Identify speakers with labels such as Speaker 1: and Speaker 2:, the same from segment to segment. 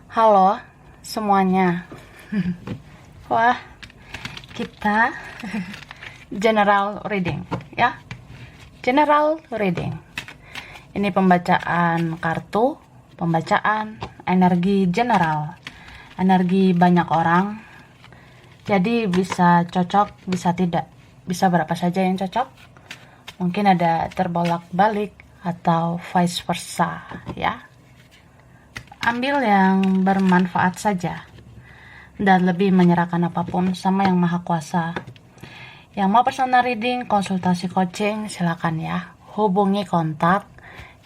Speaker 1: Halo semuanya. Wah, kita general reading ya. General reading. Ini pembacaan kartu, pembacaan energi general. Energi banyak orang. Jadi bisa cocok, bisa tidak. Bisa berapa saja yang cocok. Mungkin ada terbolak-balik atau vice versa ya. Ambil yang bermanfaat saja dan lebih menyerahkan apapun sama yang maha kuasa. Yang mau personal reading, konsultasi coaching, silakan ya. Hubungi kontak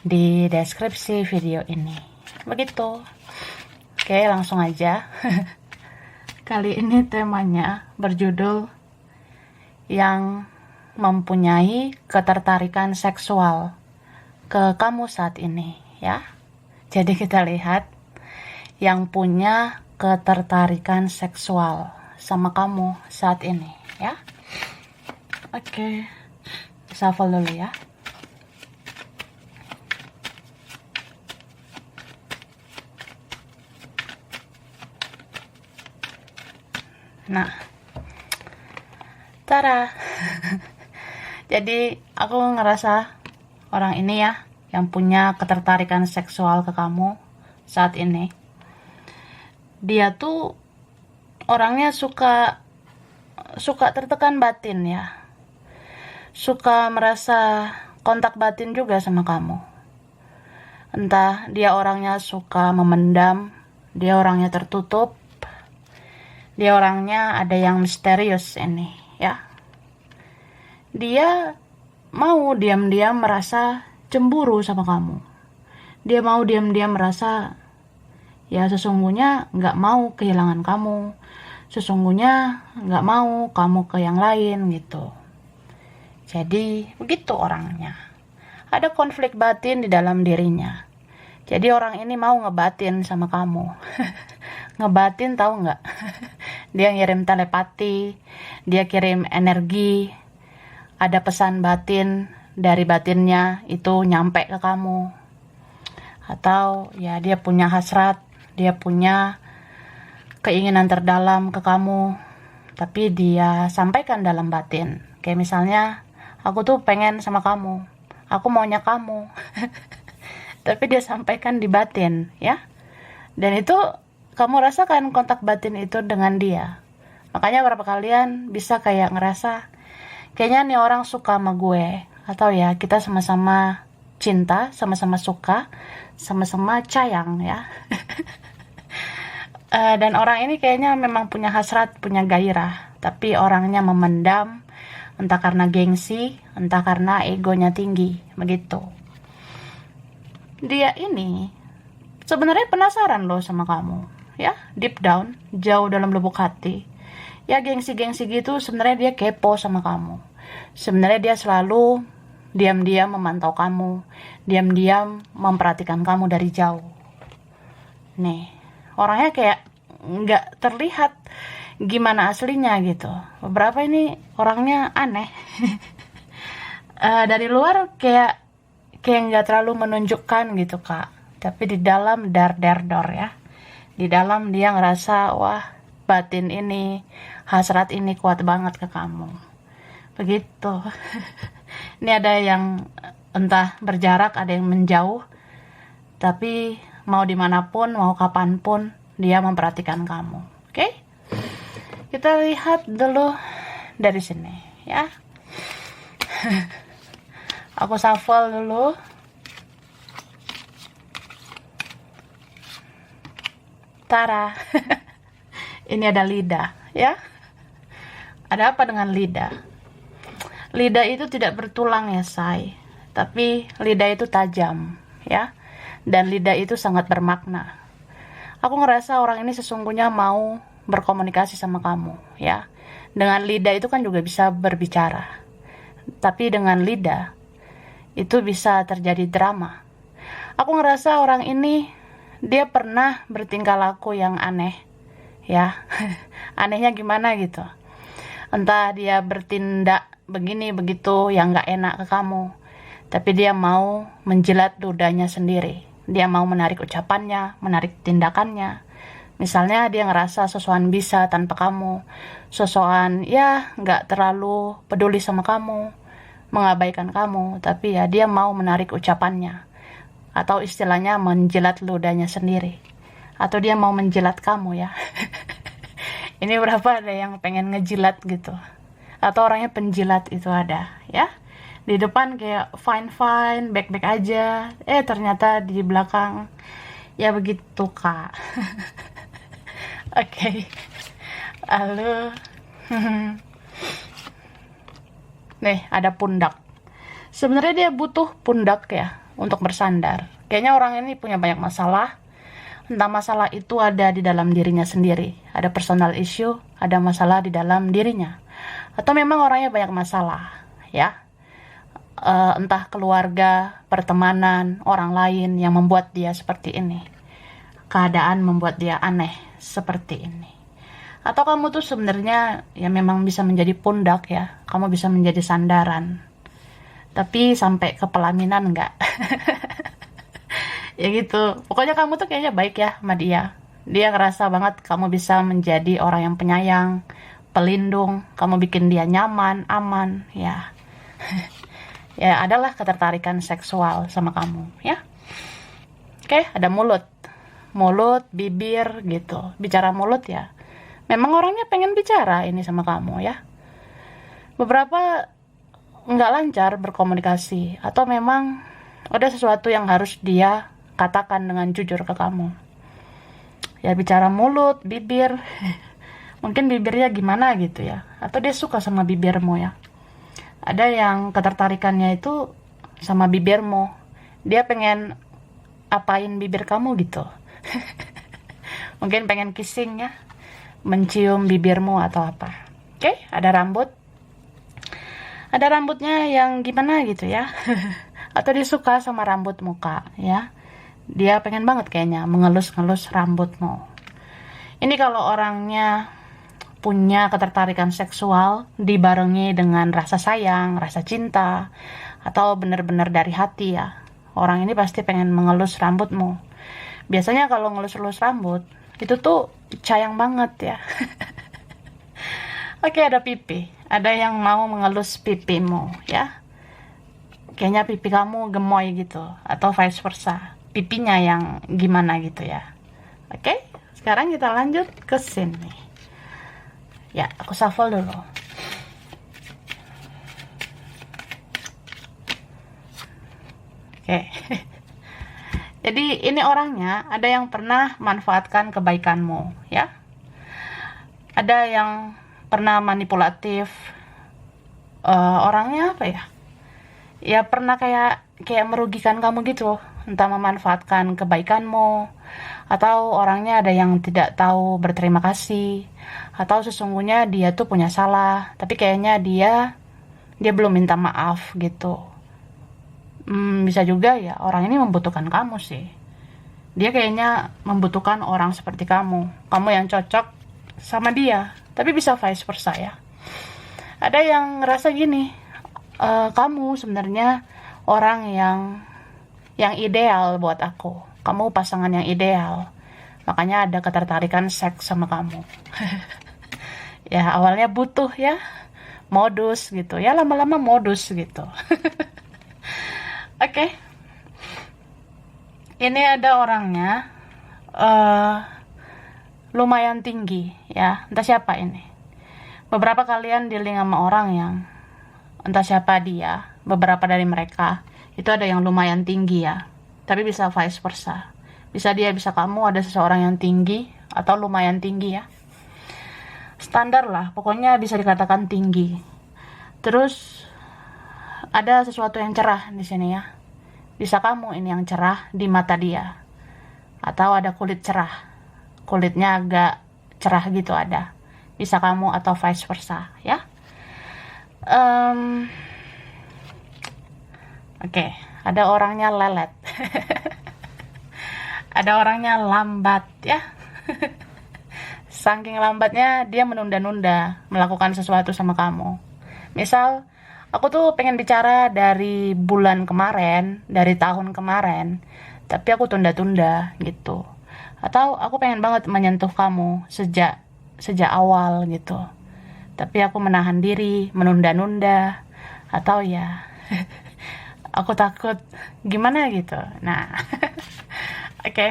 Speaker 1: di deskripsi video ini. Begitu. Oke, langsung aja. Kali ini temanya berjudul yang mempunyai ketertarikan seksual ke kamu saat ini ya. Jadi kita lihat yang punya ketertarikan seksual sama kamu saat ini ya. Oke, shuffle dulu ya. Nah, tara. Jadi aku ngerasa orang ini ya yang punya ketertarikan seksual ke kamu saat ini. Dia tuh orangnya suka tertekan batin ya. Suka merasa kontak batin juga sama kamu. Entah dia orangnya suka memendam, dia orangnya tertutup, dia orangnya ada yang misterius ini ya. Dia mau diam-diam merasa cemburu sama kamu. Dia mau diam-diam merasa ya sesungguhnya nggak mau kehilangan kamu. Sesungguhnya nggak mau kamu ke yang lain gitu. Jadi begitu orangnya. Ada konflik batin di dalam dirinya. Jadi orang ini mau ngebatin sama kamu. Ngebatin tahu nggak? Dia ngirim telepati, dia kirim energi, ada pesan batin dari batinnya itu nyampe ke kamu. Atau ya dia punya hasrat, dia punya keinginan terdalam ke kamu, tapi dia sampaikan dalam batin. Kayak misalnya, aku tuh pengen sama kamu, aku maunya kamu. Tapi dia sampaikan di batin ya. Dan itu kamu rasakan kontak batin itu dengan dia. Makanya beberapa kalian bisa kayak ngerasa kayaknya nih orang suka sama gue, atau ya kita sama-sama cinta, sama-sama suka, sama-sama sayang ya. Dan orang ini kayaknya memang punya hasrat, punya gairah, tapi orangnya memendam, entah karena gengsi, entah karena egonya tinggi, begitu. Dia ini sebenarnya penasaran loh sama kamu ya, deep down, jauh dalam lubuk hati. Ya gengsi-gengsi gitu, sebenarnya dia kepo sama kamu. Sebenarnya dia selalu diam-diam memantau kamu, diam-diam memperhatikan kamu dari jauh. Nih, orangnya kayak nggak terlihat gimana aslinya gitu. Beberapa ini orangnya aneh. Dari luar kayak nggak terlalu menunjukkan gitu kak. Tapi di dalam dar ya. Di dalam dia ngerasa wah batin ini, hasrat ini kuat banget ke kamu. Begitu. Ini ada yang entah berjarak, ada yang menjauh, tapi mau dimanapun, mau kapanpun, dia memperhatikan kamu. Oke? Kita lihat dulu dari sini, ya. Aku shuffle dulu. Tara. Ini ada lidah, ya. Ada apa dengan lidah? Lidah itu tidak bertulang ya, say. Tapi lidah itu tajam, ya. Dan lidah itu sangat bermakna. Aku ngerasa orang ini sesungguhnya mau berkomunikasi sama kamu, ya. Dengan lidah itu kan juga bisa berbicara. Tapi dengan lidah itu bisa terjadi drama. Aku ngerasa orang ini dia pernah bertingkah laku yang aneh, ya. Anehnya gimana gitu. Entah dia bertindak begini begitu yang gak enak ke kamu, tapi dia mau menjilat ludahnya sendiri. Dia mau menarik ucapannya, menarik tindakannya, Misalnya dia ngerasa sosokan bisa tanpa kamu, sosokan ya nggak terlalu peduli sama kamu, mengabaikan kamu, tapi ya dia mau menarik ucapannya, atau istilahnya menjilat ludahnya sendiri, atau dia mau menjilat kamu ya. Ini berapa ada yang pengen ngejilat gitu, atau orangnya penjilat itu ada ya. Di depan kayak fine back aja, ternyata di belakang ya begitu kak. Oke. Lalu nih ada pundak. Sebenarnya dia butuh pundak ya untuk bersandar. Kayaknya orang ini punya banyak masalah. Entah masalah itu ada di dalam dirinya sendiri, ada personal issue, ada masalah di dalam dirinya, atau memang orangnya banyak masalah ya. Entah keluarga, pertemanan, orang lain yang membuat dia seperti ini. Keadaan membuat dia aneh seperti ini. Atau kamu tuh sebenarnya ya memang bisa menjadi pundak ya, kamu bisa menjadi sandaran. Tapi sampai ke pelaminan enggak. Ya gitu. Pokoknya kamu tuh kayaknya baik ya sama dia. Dia ngerasa banget kamu bisa menjadi orang yang penyayang, pelindung, kamu bikin dia nyaman, aman, ya. Ya adalah ketertarikan seksual sama kamu, ya. Oke, ada mulut. Mulut, bibir gitu. Bicara mulut ya. Memang orangnya pengen bicara ini sama kamu ya. Beberapa nggak lancar berkomunikasi, atau memang ada sesuatu yang harus dia katakan dengan jujur ke kamu. Ya bicara mulut, bibir. Mungkin bibirnya gimana gitu ya. Atau dia suka sama bibirmu ya. Ada yang ketertarikannya itu sama bibirmu. Dia pengen apain bibir kamu gitu. Mungkin pengen kissing ya. Mencium bibirmu atau apa. Oke, ada rambut. Ada rambutnya yang gimana gitu ya. Atau dia suka sama rambut muka ya. Dia pengen banget kayaknya mengelus-ngelus rambutmu. Ini kalau orangnya punya ketertarikan seksual dibarengi dengan rasa sayang, rasa cinta, atau benar-benar dari hati ya. Orang ini pasti pengen mengelus rambutmu. Biasanya kalau ngelus-ngelus rambut, itu tuh sayang banget ya. Oke, ada pipi. Ada yang mau mengelus pipimu ya. Kayaknya pipi kamu gemoy gitu, atau vice versa. Pipinya yang gimana gitu ya. Oke, sekarang kita lanjut ke sini. Ya, aku shuffle dulu. Oke. Jadi ini orangnya ada yang pernah manfaatkan kebaikanmu ya. Ada yang pernah manipulatif. Orangnya apa ya? Ya pernah kayak merugikan kamu gitu. Entah memanfaatkan kebaikanmu, atau orangnya ada yang tidak tahu berterima kasih, atau sesungguhnya dia tuh punya salah, tapi kayaknya dia belum minta maaf gitu. Bisa juga ya orang ini membutuhkan kamu sih. Dia kayaknya membutuhkan orang seperti kamu yang cocok sama dia, tapi bisa vice versa ya. Ada yang ngerasa gini, kamu sebenarnya orang yang ideal buat aku. Kamu pasangan yang ideal. Makanya ada ketertarikan seks sama kamu. Ya awalnya butuh ya. Modus gitu. Ya lama-lama modus gitu. Oke. Ini ada orangnya. Lumayan tinggi ya. Entah siapa ini. Beberapa kalian dealing sama orang yang entah siapa dia. Beberapa dari mereka itu ada yang lumayan tinggi ya, tapi bisa vice versa, bisa dia bisa kamu ada seseorang yang tinggi atau lumayan tinggi ya, standar lah pokoknya bisa dikatakan tinggi. Terus ada sesuatu yang cerah di sini ya, bisa kamu ini yang cerah di mata dia, atau ada kulit cerah, kulitnya agak cerah gitu ada, bisa kamu atau vice versa ya. Oke, ada orangnya lelet. Ada orangnya lambat ya. Saking lambatnya dia menunda-nunda melakukan sesuatu sama kamu. Misal, aku tuh pengen bicara dari bulan kemarin, dari tahun kemarin, tapi aku tunda-tunda gitu. Atau aku pengen banget menyentuh kamu sejak awal gitu. Tapi aku menahan diri, menunda-nunda, atau ya aku takut gimana gitu. Nah, oke.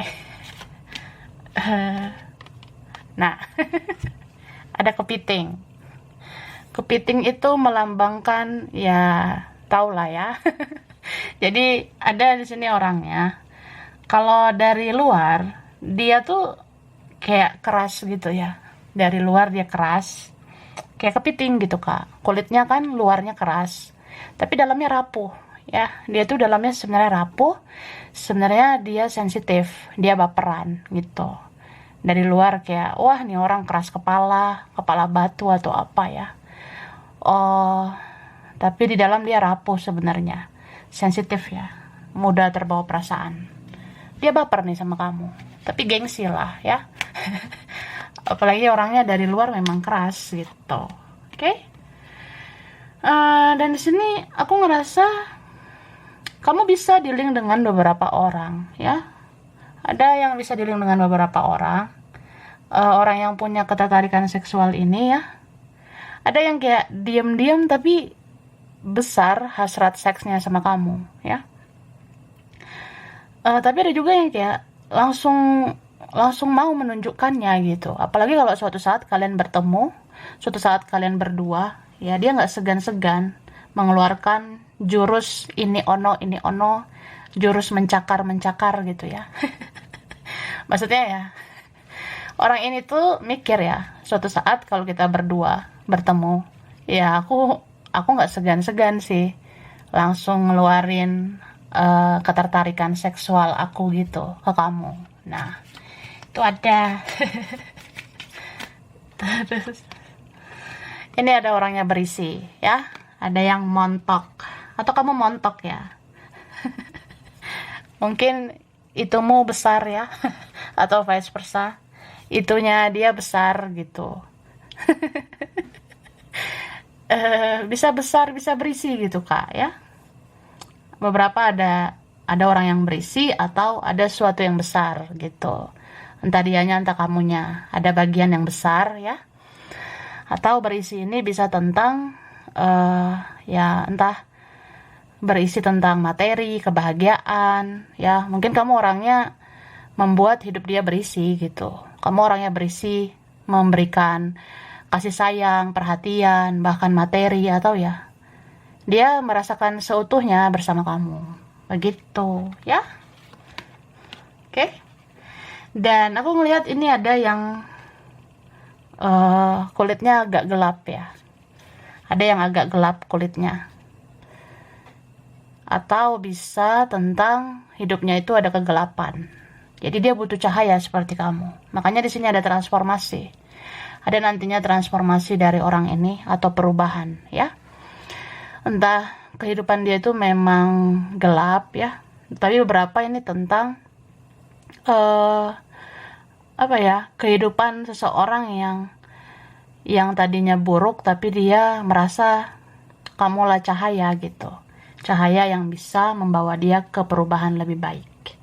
Speaker 1: Nah, ada kepiting. Kepiting itu melambangkan ya, tau lah ya. Jadi ada di sini orangnya. Kalau dari luar dia tuh kayak keras gitu ya. Dari luar dia keras, kayak kepiting gitu kak. Kulitnya kan luarnya keras, tapi dalamnya rapuh. Ya, dia tuh dalamnya sebenarnya rapuh. Sebenarnya dia sensitif, dia baperan gitu. Dari luar kayak, wah nih orang keras kepala, kepala batu atau apa ya. Oh, tapi di dalam dia rapuh sebenarnya, sensitif ya, mudah terbawa perasaan. Dia baper nih sama kamu, tapi gengsi lah ya. Apalagi orangnya dari luar memang keras gitu. Oke? Dan di sini aku ngerasa kamu bisa dealing dengan beberapa orang ya. Ada yang bisa dealing dengan beberapa orang. Orang yang punya ketertarikan seksual ini ya. Ada yang kayak diam-diam tapi besar hasrat seksnya sama kamu ya. Tapi ada juga yang kayak langsung mau menunjukkannya gitu. Apalagi kalau suatu saat kalian bertemu, suatu saat kalian berdua, ya dia nggak segan-segan mengeluarkan jurus ini ono, jurus mencakar gitu ya. Maksudnya ya, orang ini tuh mikir ya, suatu saat kalau kita berdua bertemu, ya aku nggak segan-segan sih langsung ngeluarin ketertarikan seksual aku gitu ke kamu. Nah, itu ada. Terus ini ada orangnya berisi ya, ada yang montok atau kamu montok ya. Mungkin itumu besar ya, atau vice versa, itunya dia besar gitu. Bisa besar bisa berisi gitu kak ya. Beberapa ada orang yang berisi atau ada sesuatu yang besar gitu. Entah dianya entah kamunya, ada bagian yang besar ya. Atau berisi ini bisa tentang ya entah berisi tentang materi, kebahagiaan ya. Mungkin kamu orangnya membuat hidup dia berisi gitu. Kamu orangnya berisi, memberikan kasih sayang, perhatian, bahkan materi atau ya dia merasakan seutuhnya bersama kamu. Begitu, ya. Oke. Dan aku ngelihat ini ada yang kulitnya agak gelap ya. Ada yang agak gelap kulitnya. Atau bisa tentang hidupnya itu ada kegelapan. Jadi dia butuh cahaya seperti kamu. Makanya di sini ada transformasi. Ada nantinya transformasi dari orang ini atau perubahan, ya. Entah kehidupan dia itu memang gelap ya, tapi beberapa ini tentang apa ya, kehidupan seseorang yang tadinya buruk tapi dia merasa kamulah cahaya gitu, cahaya yang bisa membawa dia ke perubahan lebih baik.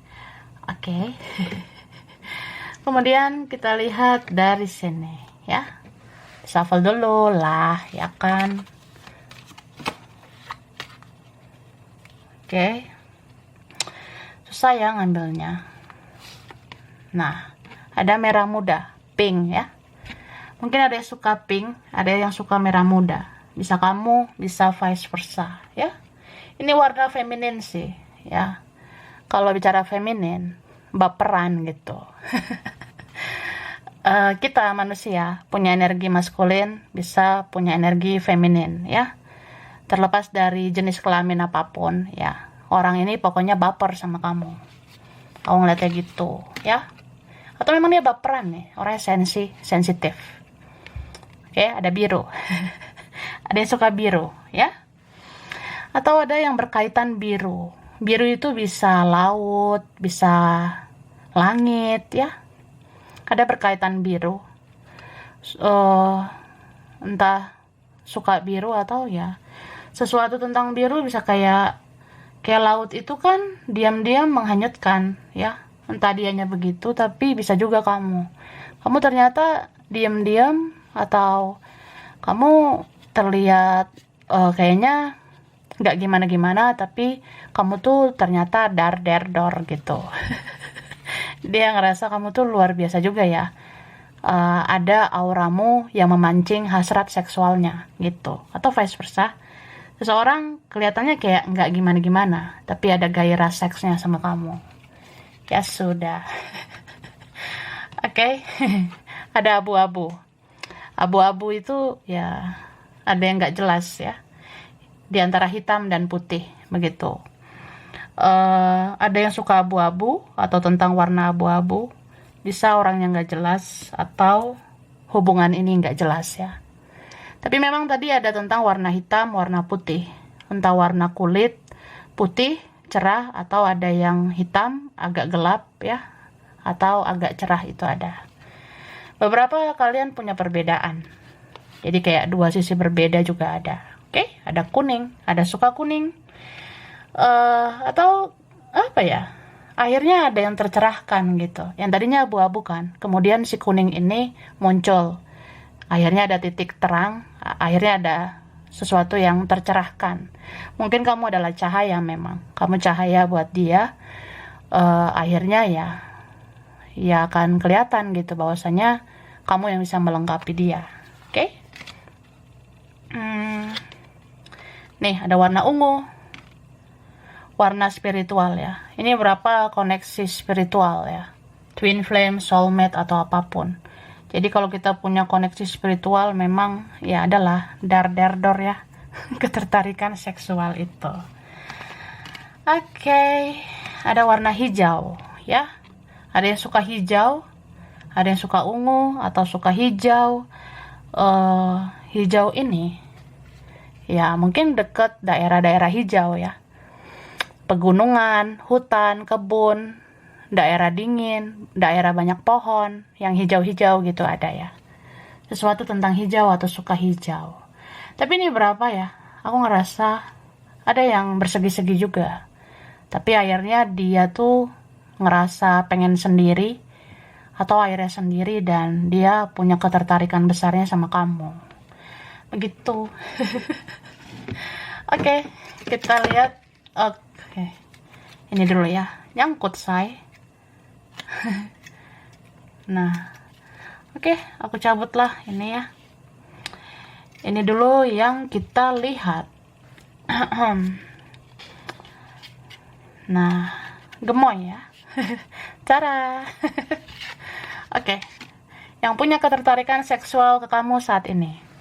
Speaker 1: Oke. Kemudian kita lihat dari sini ya, shuffle dulu lah ya kan. Oke. Susah ya ngambilnya. Nah, ada merah muda, pink ya. Mungkin ada yang suka pink, ada yang suka merah muda. Bisa kamu, bisa vice versa ya. Ini warna feminin sih ya. Kalau bicara feminin, baperan gitu. Kita manusia punya energi maskulin, bisa punya energi feminin ya. Terlepas dari jenis kelamin apapun ya, orang ini pokoknya baper sama kamu. Kamu ngeliatnya gitu ya. Atau memang dia baperan nih, orangnya sensitif. Oke, ada biru. Ada yang suka biru ya. Atau ada yang berkaitan biru. Biru itu bisa laut, bisa langit ya. Ada berkaitan biru. Entah suka biru atau ya sesuatu tentang biru, bisa kayak laut itu kan diam-diam menghanyutkan ya. Entah dianya begitu, tapi bisa juga kamu ternyata diam-diam, atau kamu terlihat kayaknya nggak gimana-gimana, tapi kamu tuh ternyata dar der dor gitu. Dia ngerasa kamu tuh luar biasa juga ya. Ada auramu yang memancing hasrat seksualnya gitu, atau vice versa. Seseorang kelihatannya kayak nggak gimana-gimana, tapi ada gairah seksnya sama kamu. Ya sudah. Oke. Ada abu-abu. Abu-abu itu ya ada yang nggak jelas ya, di antara hitam dan putih begitu. Ada yang suka abu-abu atau tentang warna abu-abu, bisa orang yang nggak jelas atau hubungan ini nggak jelas ya. Tapi memang tadi ada tentang warna hitam, warna putih, entah warna kulit putih cerah, atau ada yang hitam agak gelap ya, atau agak cerah, itu ada. Beberapa kalian punya perbedaan, jadi kayak dua sisi berbeda juga ada. Oke, ada kuning, ada suka kuning, atau apa ya, akhirnya ada yang tercerahkan gitu. Yang tadinya abu-abu kan, kemudian si kuning ini muncul, akhirnya ada titik terang, akhirnya ada sesuatu yang tercerahkan. Mungkin kamu adalah cahaya, memang kamu cahaya buat dia. Akhirnya ya akan kelihatan gitu bahwasanya kamu yang bisa melengkapi dia. Oke? Nih ada warna ungu, warna spiritual ya. Ini berapa koneksi spiritual ya, twin flame, soulmate, atau apapun. Jadi kalau kita punya koneksi spiritual, memang ya adalah dar der dor ya, ketertarikan seksual itu. Oke, ada warna hijau ya. Ada yang suka hijau, ada yang suka ungu atau suka hijau. Hijau ini ya mungkin deket daerah-daerah hijau ya, pegunungan, hutan, kebun, daerah dingin, daerah banyak pohon, yang hijau-hijau gitu ada ya. Sesuatu tentang hijau atau suka hijau. Tapi ini berapa ya? Aku ngerasa ada yang bersegi-segi juga. Tapi akhirnya dia tuh ngerasa pengen sendiri, atau akhirnya sendiri, dan dia punya ketertarikan besarnya sama kamu. Begitu. Oke, kita lihat. Oke. Ini dulu ya. Nyangkut, say. Nah, oke, aku cabutlah ini ya. Ini dulu yang kita lihat. Nah, gemoy ya. Cara. Oke. Yang punya ketertarikan seksual ke kamu saat ini.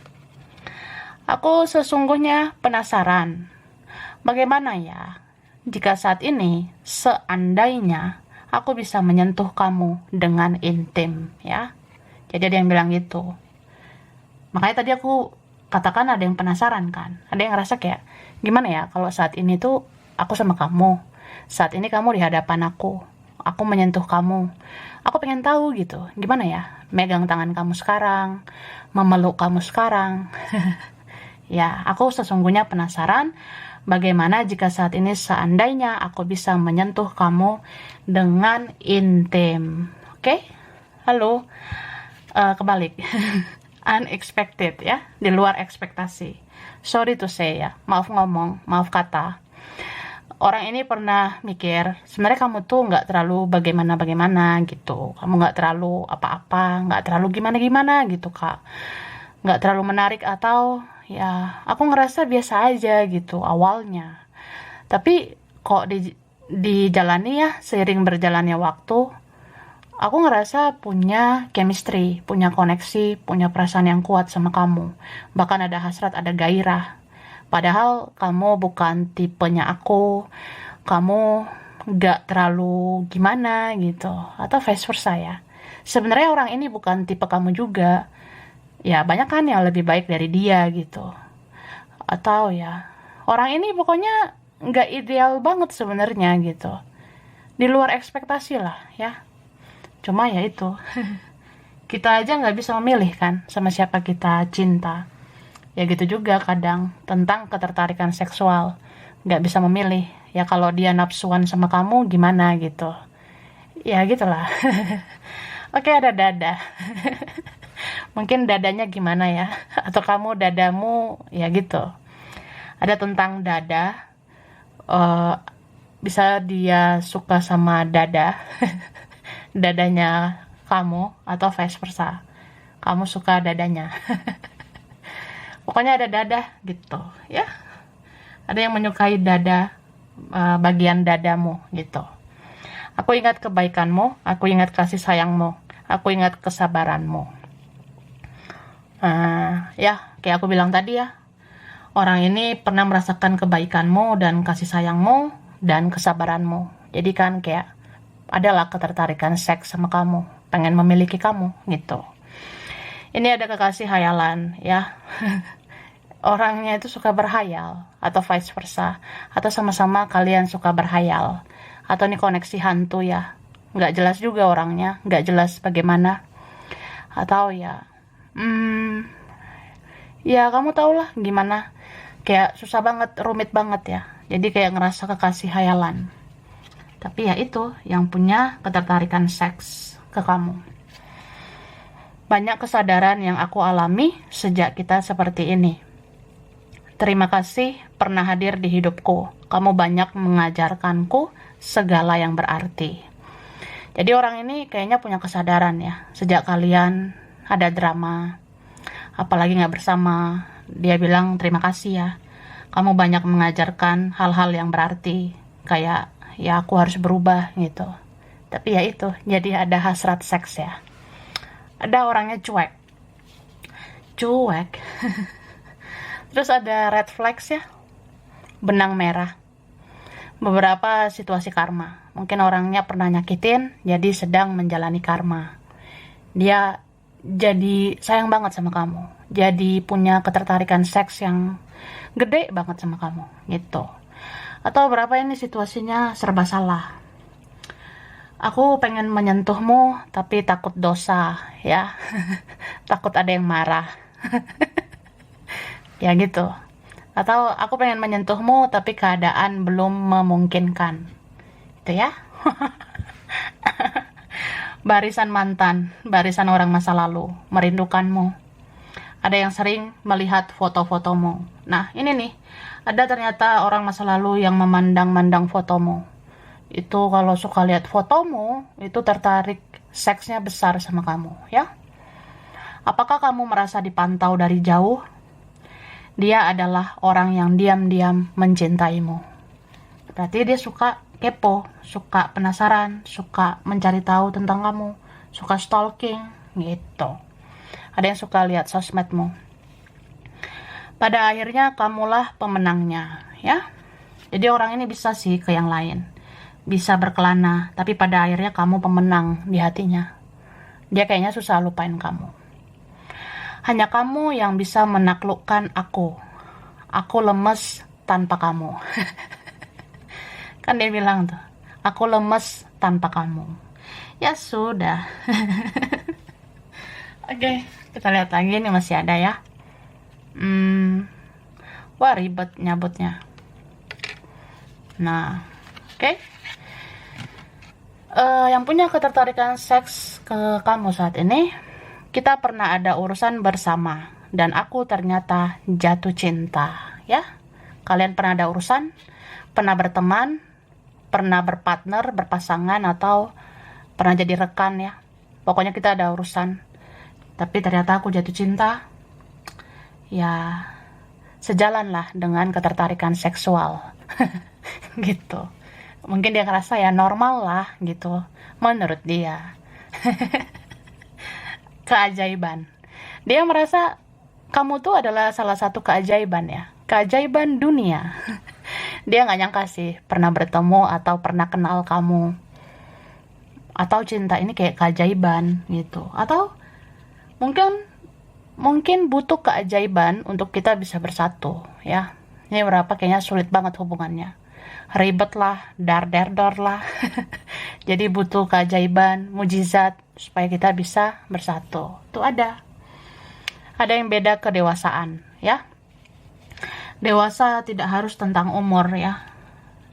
Speaker 1: Aku sesungguhnya penasaran. Bagaimana ya jika saat ini seandainya aku bisa menyentuh kamu dengan intim ya. Jadi ada yang bilang gitu. Makanya tadi aku katakan ada yang penasaran kan. Ada yang ngerasa kayak, gimana ya kalau saat ini tuh aku sama kamu. Saat ini kamu di hadapan aku. Aku menyentuh kamu. Aku pengen tahu gitu. Gimana ya megang tangan kamu sekarang. Memeluk kamu sekarang. Ya, aku sesungguhnya penasaran. Bagaimana jika saat ini seandainya aku bisa menyentuh kamu dengan intim. Oke? Halo? Kebalik. Unexpected ya, di luar ekspektasi. Sorry to say ya, maaf ngomong, maaf kata. Orang ini pernah mikir, sebenarnya kamu tuh nggak terlalu bagaimana-bagaimana gitu. Kamu nggak terlalu apa-apa, nggak terlalu gimana-gimana gitu kak. Nggak terlalu menarik, atau ya aku ngerasa biasa aja gitu awalnya. Tapi kok dijalani ya, seiring berjalannya waktu, aku ngerasa punya chemistry, punya koneksi, punya perasaan yang kuat sama kamu. Bahkan ada hasrat, ada gairah. Padahal kamu bukan tipenya aku, kamu gak terlalu gimana gitu, atau vice versa ya. Sebenarnya orang ini bukan tipe kamu juga. Ya banyak kan yang lebih baik dari dia gitu. Atau ya orang ini pokoknya gak ideal banget sebenarnya gitu. Di luar ekspektasi lah ya. Cuma ya itu, kita aja nggak bisa memilih kan sama siapa kita cinta. Ya gitu juga kadang tentang ketertarikan seksual, nggak bisa memilih. Ya kalau dia nafsuan sama kamu gimana gitu. Ya gitulah. Oke, ada dada. Mungkin dadanya gimana ya? Atau kamu dadamu ya gitu. Ada tentang dada. eh, Bisa dia suka sama dada, dadanya kamu, atau vice versa. Kamu suka dadanya. Pokoknya ada dada gitu ya. Ada yang menyukai dada, bagian dadamu gitu. Aku ingat kebaikanmu, aku ingat kasih sayangmu, aku ingat kesabaranmu. Ya, kayak aku bilang tadi ya, orang ini pernah merasakan kebaikanmu dan kasih sayangmu dan kesabaranmu. Jadi kan kayak adalah ketertarikan seks sama kamu, pengen memiliki kamu gitu. Ini ada kekasih hayalan ya. Orangnya itu suka berhayal, atau vice versa, atau sama-sama kalian suka berhayal, atau ini koneksi hantu ya, nggak jelas juga orangnya, nggak jelas bagaimana, atau ya, ya kamu tau lah gimana, kayak susah banget, rumit banget ya, jadi kayak ngerasa kekasih hayalan, tapi ya itu yang punya ketertarikan seks ke kamu. Banyak kesadaran yang aku alami sejak kita seperti ini. Terima kasih pernah hadir di hidupku. Kamu banyak mengajarkanku segala yang berarti. Jadi orang ini kayaknya punya kesadaran ya. Sejak kalian ada drama, apalagi nggak bersama, dia bilang terima kasih ya. Kamu banyak mengajarkan hal-hal yang berarti. Kayak ya aku harus berubah gitu. Tapi ya itu, jadi ada hasrat seks ya. Ada orangnya cuek. Cuek. Terus ada red flags ya, benang merah. Beberapa situasi karma. Mungkin orangnya pernah nyakitin, jadi sedang menjalani karma. Dia jadi sayang banget sama kamu. Jadi punya ketertarikan seks yang gede banget sama kamu, gitu. Atau berapa ini situasinya serba salah. Aku pengen menyentuhmu, tapi takut dosa, ya. Takut ada yang marah. Ya gitu. Atau aku pengen menyentuhmu tapi keadaan belum memungkinkan. Itu ya. Barisan mantan, barisan orang masa lalu, merindukanmu. Ada yang sering melihat foto-fotomu. Nah, ini nih. Ada ternyata orang masa lalu yang memandang-mandang fotomu. Itu kalau suka lihat fotomu, itu tertarik seksnya besar sama kamu, ya. Apakah kamu merasa dipantau dari jauh? Dia adalah orang yang diam-diam mencintaimu. Berarti dia suka kepo, suka penasaran, suka mencari tahu tentang kamu, suka stalking, gitu. Ada yang suka lihat sosmedmu. Pada akhirnya kamulah pemenangnya, ya. Jadi orang ini bisa sih ke yang lain. Bisa berkelana, tapi pada akhirnya kamu pemenang di hatinya. Dia kayaknya susah lupain kamu. Hanya kamu yang bisa menaklukkan aku. Aku lemes tanpa kamu. Kan dia bilang tuh, aku lemes tanpa kamu. Ya sudah. Oke, kita lihat lagi nih masih ada ya. Wah ribet nyabutnya. Nah, oke. Yang punya ketertarikan seks ke kamu saat ini, kita pernah ada urusan bersama dan aku ternyata jatuh cinta, ya. Kalian pernah ada urusan, pernah berteman, pernah berpartner, berpasangan, atau pernah jadi rekan ya. Pokoknya kita ada urusan. Tapi ternyata aku jatuh cinta. Ya, sejalan lah dengan ketertarikan seksual. Gitu. Mungkin dia ngerasa ya normal lah gitu menurut dia. Keajaiban. Dia merasa kamu tuh adalah salah satu keajaiban ya. Keajaiban dunia. Dia nggak nyangka sih pernah bertemu atau pernah kenal kamu. Atau cinta ini kayak keajaiban gitu. Atau mungkin butuh keajaiban untuk kita bisa bersatu ya. Ini berapa kayaknya sulit banget hubungannya. Ribet lah, dar lah. Jadi butuh keajaiban, mujizat supaya kita bisa bersatu. Itu ada. Ada yang beda kedewasaan, ya. Dewasa tidak harus tentang umur ya.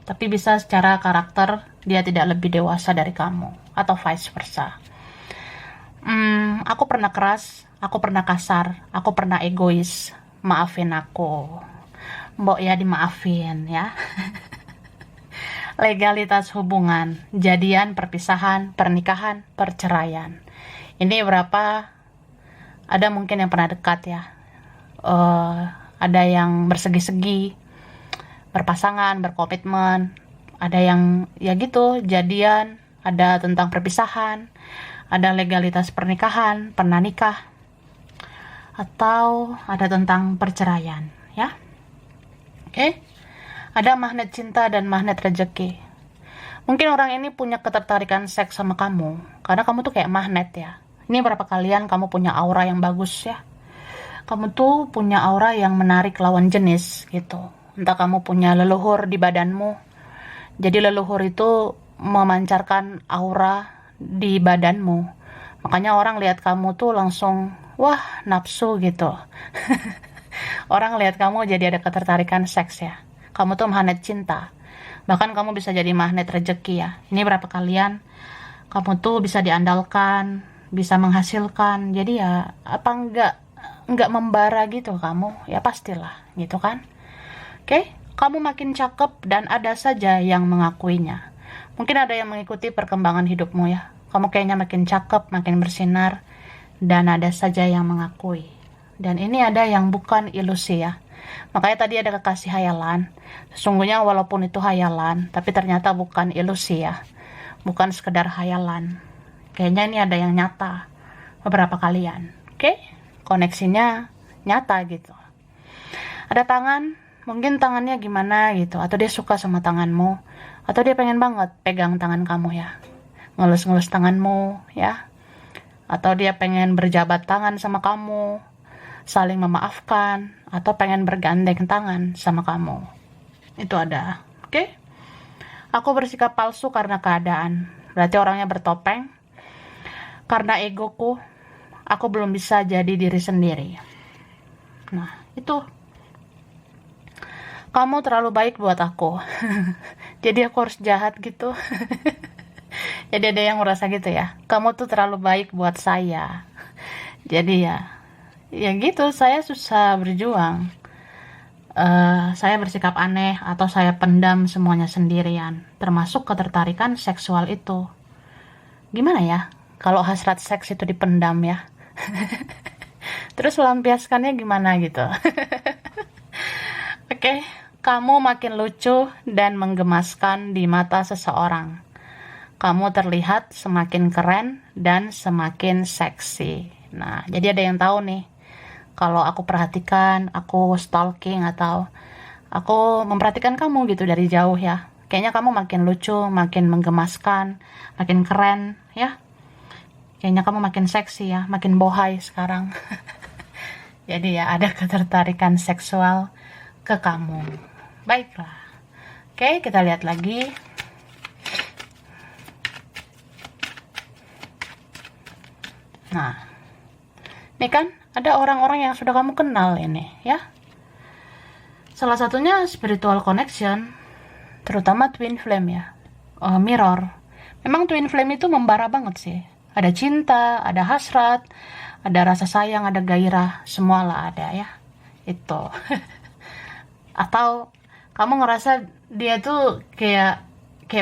Speaker 1: tapi bisa secara karakter dia tidak lebih dewasa dari kamu, atau vice versa. Aku pernah keras, aku pernah kasar, aku pernah egois. Maafin aku. Mbok ya dimaafin ya. Legalitas hubungan, jadian, perpisahan, pernikahan, perceraian. Ini berapa? Ada mungkin yang pernah dekat ya. Ada yang bersegi-segi, berpasangan, berkomitmen. Ada yang ya gitu, jadian, ada tentang perpisahan, ada legalitas pernikahan, pernah nikah, atau ada tentang perceraian ya. Oke. Ada magnet cinta dan magnet rezeki. Mungkin orang ini punya ketertarikan seks sama kamu karena kamu tuh kayak magnet ya. Ini berapa kalian kamu punya aura yang bagus ya. Kamu tuh punya aura yang menarik lawan jenis gitu. Entah kamu punya leluhur di badanmu. Jadi leluhur itu memancarkan aura di badanmu. Makanya orang lihat kamu tuh langsung wah nafsu gitu. Orang lihat kamu jadi ada ketertarikan seks ya. Kamu tuh magnet cinta. Bahkan kamu bisa jadi magnet rezeki ya. Ini berapa kalian kamu tuh bisa diandalkan, bisa menghasilkan. Jadi ya apa enggak membara gitu kamu? Ya pastilah gitu kan. Oke, kamu makin cakep dan ada saja yang mengakuinya. Mungkin ada yang mengikuti perkembangan hidupmu ya. Kamu kayaknya makin cakep, makin bersinar, dan ada saja yang mengakui. Dan ini ada yang bukan ilusi ya. Makanya tadi ada kekasih hayalan. Sesungguhnya walaupun itu hayalan, tapi ternyata bukan ilusi ya. Bukan sekedar hayalan. Kayaknya ini ada yang nyata. Beberapa kalian. Oke? Koneksinya nyata gitu. Ada tangan, mungkin tangannya gimana gitu. Atau dia suka sama tanganmu. Atau dia pengen banget pegang tangan kamu ya. Ngelus-ngelus tanganmu ya. Atau dia pengen berjabat tangan sama kamu, saling memaafkan, atau pengen bergandeng tangan sama kamu. Itu ada. Oke? Aku bersikap palsu karena keadaan. Berarti orangnya bertopeng. Karena egoku, aku belum bisa jadi diri sendiri. Nah, itu. Kamu terlalu baik buat aku. Jadi aku harus jahat gitu. Jadi ada yang merasa gitu ya. Kamu tuh terlalu baik buat saya. Jadi ya gitu, saya susah berjuang. Saya bersikap aneh atau saya pendam semuanya sendirian, termasuk ketertarikan seksual itu. Gimana ya kalau hasrat seks itu dipendam ya? Terus melampiaskannya gimana gitu? Oke, kamu makin lucu dan menggemaskan di mata seseorang. Kamu terlihat semakin keren dan semakin seksi. Nah, jadi ada yang tahu nih. Kalau aku perhatikan, aku stalking atau aku memperhatikan kamu gitu dari jauh ya. Kayaknya kamu makin lucu, makin menggemaskan, makin keren ya. Kayaknya kamu makin seksi ya, makin bohai sekarang. Jadi ya ada ketertarikan seksual ke kamu. Baiklah. Oke, kita lihat lagi. Nah, ini kan ada orang-orang yang sudah kamu kenal ini ya. Salah satunya spiritual connection, terutama twin flame ya. Mirror. Memang twin flame itu membara banget sih. Ada cinta, ada hasrat, ada rasa sayang, ada gairah, semua lah ada ya. Itu. Atau kamu ngerasa dia tuh kayak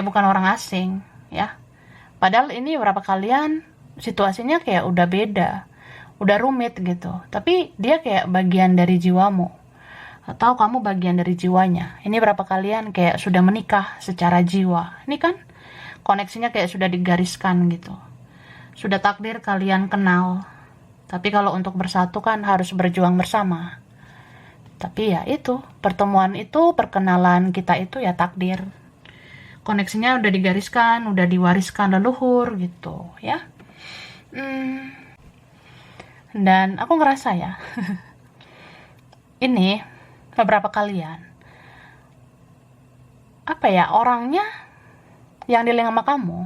Speaker 1: bukan orang asing ya. Padahal ini berapa kalian situasinya kayak udah beda, udah rumit gitu. Tapi dia kayak bagian dari jiwamu. Atau kamu bagian dari jiwanya. Ini berapa kalian kayak sudah menikah secara jiwa. Ini kan koneksinya kayak sudah digariskan gitu. Sudah takdir kalian kenal. Tapi kalau untuk bersatu kan harus berjuang bersama. Tapi ya itu, pertemuan itu, perkenalan kita itu ya takdir. Koneksinya udah digariskan, udah diwariskan leluhur gitu ya. Dan aku ngerasa ya ini beberapa kalian apa ya, orangnya yang dealing sama kamu,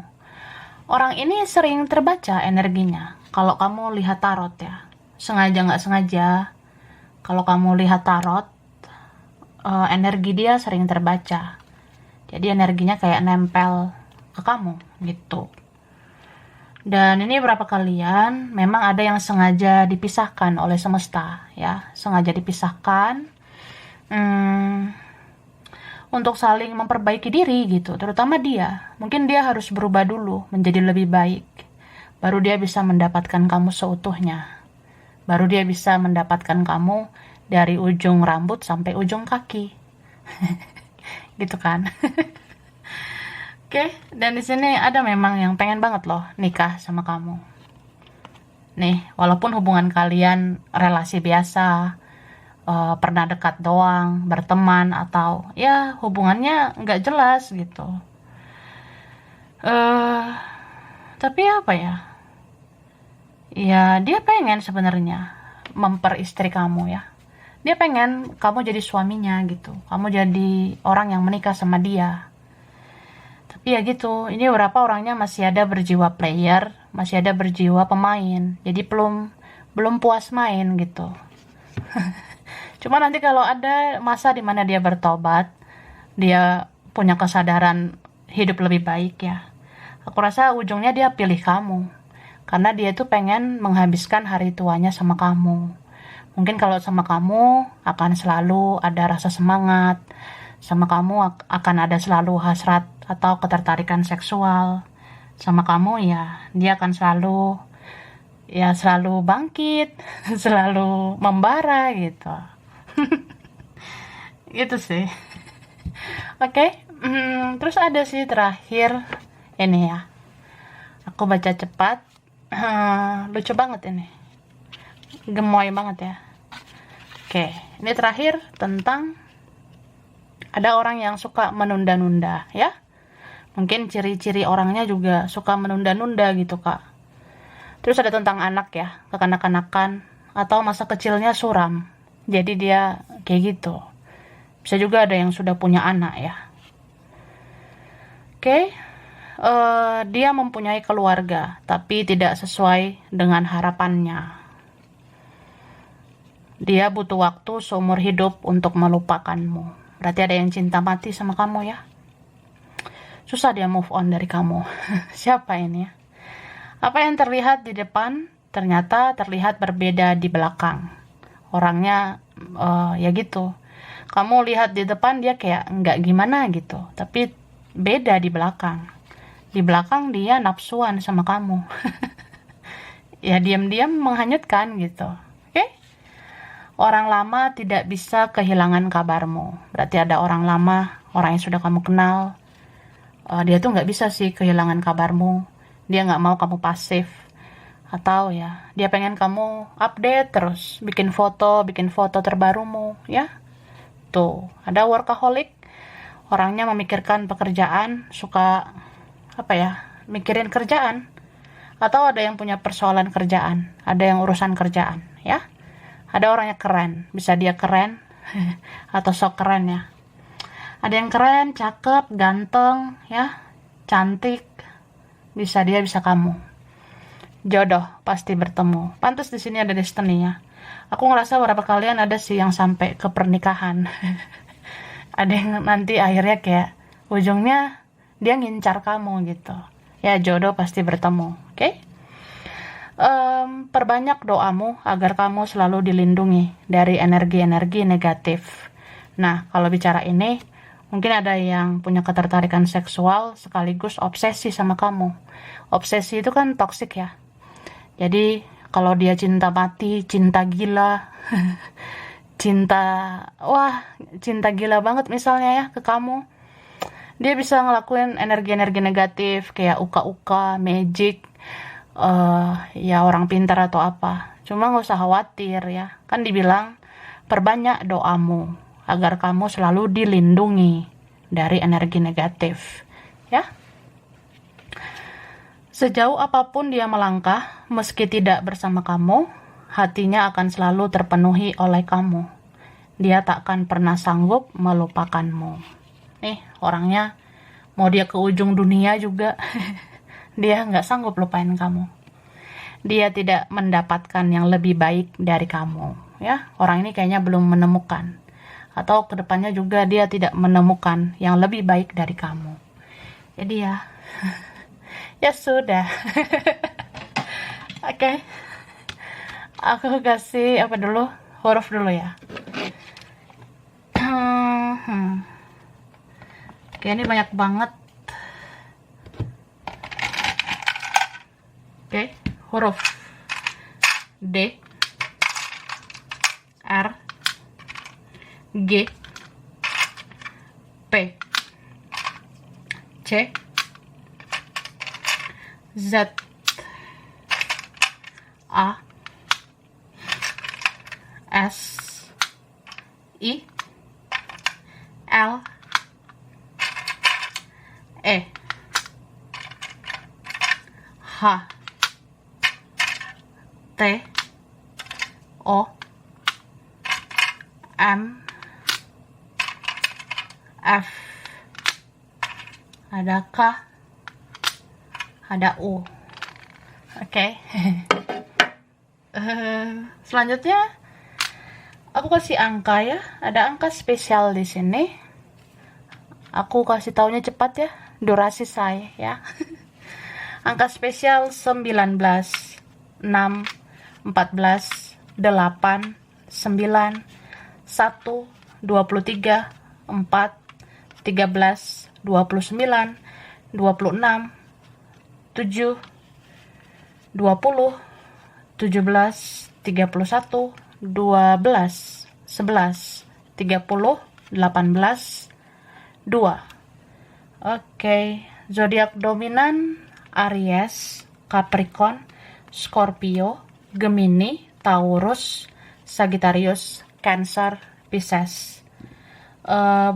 Speaker 1: orang ini sering terbaca energinya. Kalau kamu lihat tarot ya, sengaja nggak sengaja, kalau kamu lihat tarot, energi dia sering terbaca. Jadi energinya kayak nempel ke kamu gitu. Dan ini beberapa kalian memang ada yang sengaja dipisahkan oleh semesta ya, sengaja dipisahkan untuk saling memperbaiki diri gitu, terutama dia. Mungkin dia harus berubah dulu menjadi lebih baik. Baru dia bisa mendapatkan kamu seutuhnya. Baru dia bisa mendapatkan kamu dari ujung rambut sampai ujung kaki. Gitu kan. Oke, dan di sini ada memang yang pengen banget loh nikah sama kamu. Nih, walaupun hubungan kalian relasi biasa, pernah dekat doang, berteman, atau ya hubungannya nggak jelas gitu. Tapi apa ya? Ya dia pengen sebenarnya memperistri kamu ya. Dia pengen kamu jadi suaminya gitu. Kamu jadi orang yang menikah sama dia. Tapi ya gitu, ini beberapa orangnya masih ada berjiwa player, masih ada berjiwa pemain. Jadi belum puas main gitu. Cuma nanti kalau ada masa di mana dia bertobat, dia punya kesadaran hidup lebih baik ya. Aku rasa ujungnya dia pilih kamu. Karena dia tuh pengen menghabiskan hari tuanya sama kamu. Mungkin kalau sama kamu akan selalu ada rasa semangat. Sama kamu akan ada selalu hasrat atau ketertarikan seksual. Sama kamu ya, dia akan selalu bangkit, selalu membara gitu. Gitu sih. Oke, terus ada sih terakhir ini ya. Aku baca cepat. Lucu banget ini. Gemoy banget ya. Oke, ini terakhir tentang ada orang yang suka menunda-nunda ya. Mungkin ciri-ciri orangnya juga suka menunda-nunda gitu kak. Terus ada tentang anak ya, kekanak-kanakan atau masa kecilnya suram. Jadi dia kayak gitu. Bisa juga ada yang sudah punya anak ya. Oke, dia mempunyai keluarga tapi tidak sesuai dengan harapannya. Dia butuh waktu seumur hidup untuk melupakanmu. Berarti ada yang cinta mati sama kamu ya. Susah dia move on dari kamu. Siapa ini ya? Apa yang terlihat di depan ternyata terlihat berbeda di belakang. Orangnya ya gitu. Kamu lihat di depan dia kayak nggak gimana gitu. Tapi beda di belakang. Di belakang dia nafsuan sama kamu. Ya diam-diam menghanyutkan gitu. Orang lama tidak bisa kehilangan kabarmu. Berarti ada orang lama, orang yang sudah kamu kenal. Dia tuh nggak bisa sih kehilangan kabarmu. Dia nggak mau kamu pasif. Atau ya, dia pengen kamu update terus. Bikin foto terbarumu. Ya, tuh. Ada workaholic. Orangnya memikirkan pekerjaan. Suka, mikirin kerjaan. Atau ada yang punya persoalan kerjaan. Ada yang urusan kerjaan. Ya. Ada orangnya keren, bisa dia keren atau sok keren ya. Ada yang keren, cakep, ganteng, ya, cantik, bisa dia bisa kamu. Jodoh pasti bertemu. Pantas di sini ada destiny ya. Aku ngerasa beberapa kalian ada sih yang sampai ke pernikahan. Ada yang nanti akhirnya kayak ujungnya dia ngincar kamu gitu. Ya jodoh pasti bertemu, oke? Perbanyak doamu agar kamu selalu dilindungi dari energi-energi negatif. Nah, kalau bicara ini, mungkin ada yang punya ketertarikan seksual sekaligus obsesi sama kamu. Obsesi itu kan toksik ya. Jadi, kalau dia cinta mati, cinta gila, cinta gila banget misalnya ya ke kamu, dia bisa ngelakuin energi-energi negatif kayak uka-uka, magic, ya orang pintar atau apa. Cuma gak usah khawatir ya. Kan dibilang perbanyak doamu agar kamu selalu dilindungi dari energi negatif. Ya. Sejauh apapun dia melangkah, meski tidak bersama kamu, hatinya akan selalu terpenuhi oleh kamu. Dia tak akan pernah sanggup melupakanmu. Nih orangnya mau dia ke ujung dunia juga. Dia nggak sanggup lupain kamu. Dia tidak mendapatkan yang lebih baik dari kamu. Ya, orang ini kayaknya belum menemukan. atau kedepannya juga dia tidak menemukan yang lebih baik dari kamu. Jadi ya, ya sudah. Oke. Aku kasih apa dulu? Huruf dulu ya. Oke, ini banyak banget. Oke, huruf D, R, G, P, C, Z, A, S, I, L, E, H, T, O, M, F, ada K, ada U. Oke. Selanjutnya aku kasih angka ya. Ada angka spesial di sini. Aku kasih taunya cepat ya. Durasi saya ya. Angka spesial 19, 6, 14, 8, 9, 1, 23, 4, 13, 29, 26, 7, 20, 17, 31, 12, 11, 30, 18, 2. Oke, zodiak dominan Aries, Capricorn, Scorpio, Gemini, Taurus, Sagittarius, Cancer, Pisces.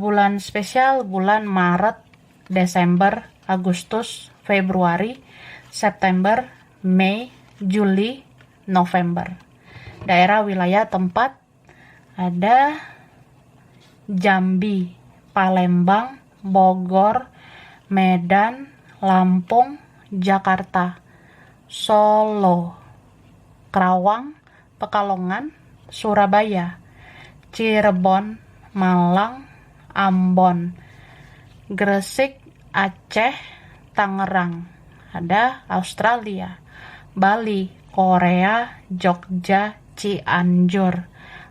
Speaker 1: Bulan spesial bulan Maret, Desember, Agustus, Februari, September, Mei, Juli, November. Daerah wilayah tempat ada Jambi, Palembang, Bogor, Medan, Lampung, Jakarta, Solo, Karawang, Pekalongan, Surabaya, Cirebon, Malang, Ambon, Gresik, Aceh, Tangerang, ada Australia, Bali, Korea, Jogja, Cianjur,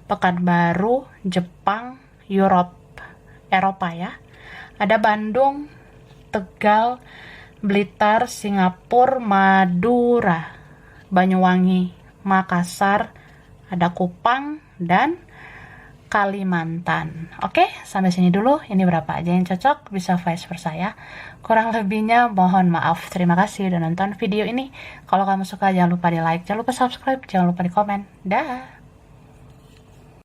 Speaker 1: Pekanbaru, Jepang, Eropa ya. Ada Bandung, Tegal, Blitar, Singapura, Madura, Banyuwangi, Makassar, ada Kupang dan Kalimantan. Oke, sampai sini dulu. Ini berapa aja yang cocok, bisa vice versa ya. Kurang lebihnya mohon maaf. Terima kasih udah nonton video ini. Kalau kamu suka jangan lupa di like, jangan lupa subscribe, jangan lupa di komen. Dah.